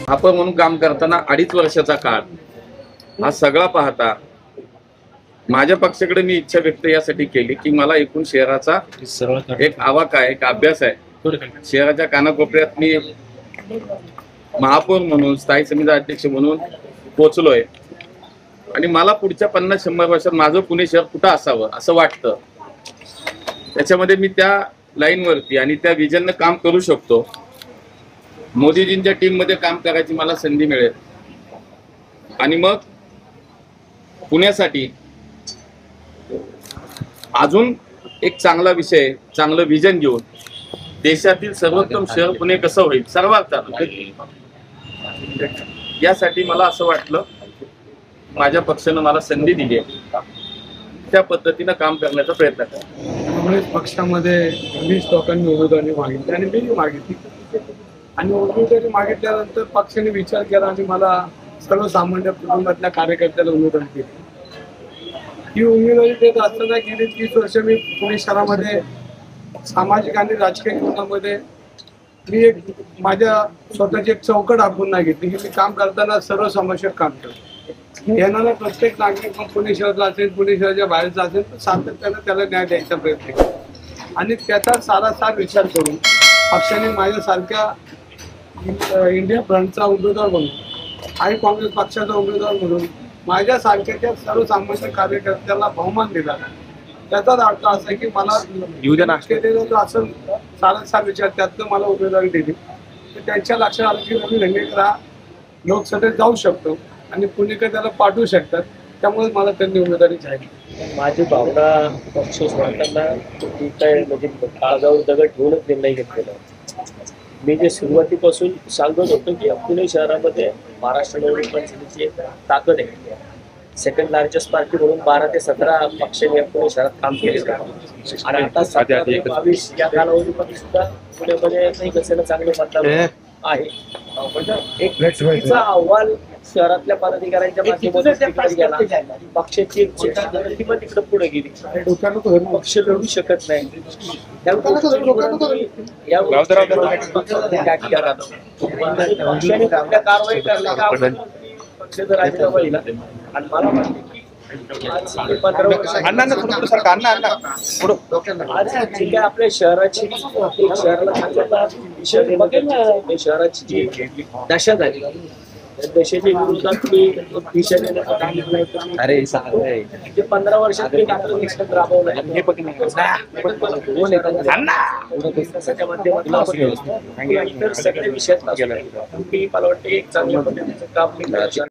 आपण म्हणून काम करताना 2.5 वर्षाचा काळ हा सगळा पाहता माझ्या पक्षाकडे मी इच्छा व्यक्त यासाठी केली की मला एकूण शहराचा एक आवाका आहे, एक अभ्यास आहे। शहराच्या कानाकोपऱ्यात मी महापौर म्हणून, स्थायी समिती अध्यक्ष म्हणून पोहोचलोय आणि मला पुढच्या 50-100 वर्षात माझं पुणे शहर कुठं असावं असं वाटतं। त्याच्यामध्ये मी त्या लाईनवरती आणि त्या विजननं काम करू शकतो। मोदीजींच्या टीम मध्ये काम करायची मला संधी मिळेल आणि मग पुण्यासाठी अजून एक चांगला विषय, चांगलं विजन घेऊन देशातील सर्वोत्तम शहर पुणे कसं होईल सर्वात यासाठी मला असं वाटलं माझ्या पक्षानं मला संधी दिली आहे, त्या पद्धतीनं काम करण्याचा प्रयत्न करा। काँग्रेस पक्षामध्ये 20 लोकांनी उमेदवारी मागितली आणि मी मागितली आणि उमेदवारी मागितल्यानंतर पक्षाने विचार केला आणि मला सर्वसामान्य कुटुंबातल्या कार्यकर्त्याला उमेदवारी दिली। ही उमेदवारी देत असताना गेली 30 वर्ष मी पुणे शहरामध्ये सामाजिक आणि राजकीय जीवनामध्ये मी एक माझ्या स्वतःची एक चौकट आखून नाही घेतली की मी काम करताना सर्वसमावेशक काम करतो। येणारा प्रत्येक नागरिक मग पुणे शहरातला असेल, पुणे शहराच्या बाहेरचा असेल तर सातत्यानं त्याला न्याय द्यायचा प्रयत्न केला आणि त्याचा सारासार विचार करून पक्षाने माझ्यासारख्या इंडिया फ्रंटचा उमेदवार म्हणून आणि काँग्रेस पक्षाचा उमेदवार म्हणून माझ्यासारख्या सर्वसामान्य कार्यकर्त्याला बहुमान दिला। त्याचाच अर्थ असा की मला केलेलं असं सारासार विचार त्यातनं मला उमेदवारी दिली तर त्यांच्या लक्षात आलं की रवी धंगेकर हा लोकसभेत जाऊ शकतो आणि पुणेकर त्याला पाठवू शकतात, त्यामुळे मला त्यांनी उमेदवारी जाहीर केली। माझी भावना पक्ष सोडताना ती काय म्हणजे काळजावर दगड ठेवूनच निर्णय घेतलेला। मी जे सुरुवातीपासून सांगत होतो की पुणे शहरामध्ये महाराष्ट्र नवनिर्माण पंचमीची एक ताकद आहे। सेकंड लार्जेस्ट पार्टी म्हणून 12 ते 17 पक्षांनी पुणे शहरात काम केले आणि आता 17 ते 22 या कालावधीमध्ये सुद्धा पुण्यामध्ये नाही कसं चांगलं मतदान आहे। म्हणजे एक चुकीचा अहवाल शहरातल्या पदाधिकाऱ्यांच्या माध्यमातून गेला, पक्षाची एक प्रतिमा तिकडे पुढे गेली, पक्ष लढू शकत नाही। कारवाई करण्याचा पक्षाचा राजीनामा दिला आणि मला वाटतं की आज जी काय आपल्या शहराची शहराची जी दशा झाली देशाच्या विरोधात मी दिशा देण्याचं काम केलं। 15 वर्षात मी मिशन राबवलं इतर सगळ्या विषयात मला वाटतं एक चांगल्या पद्धतीचं काम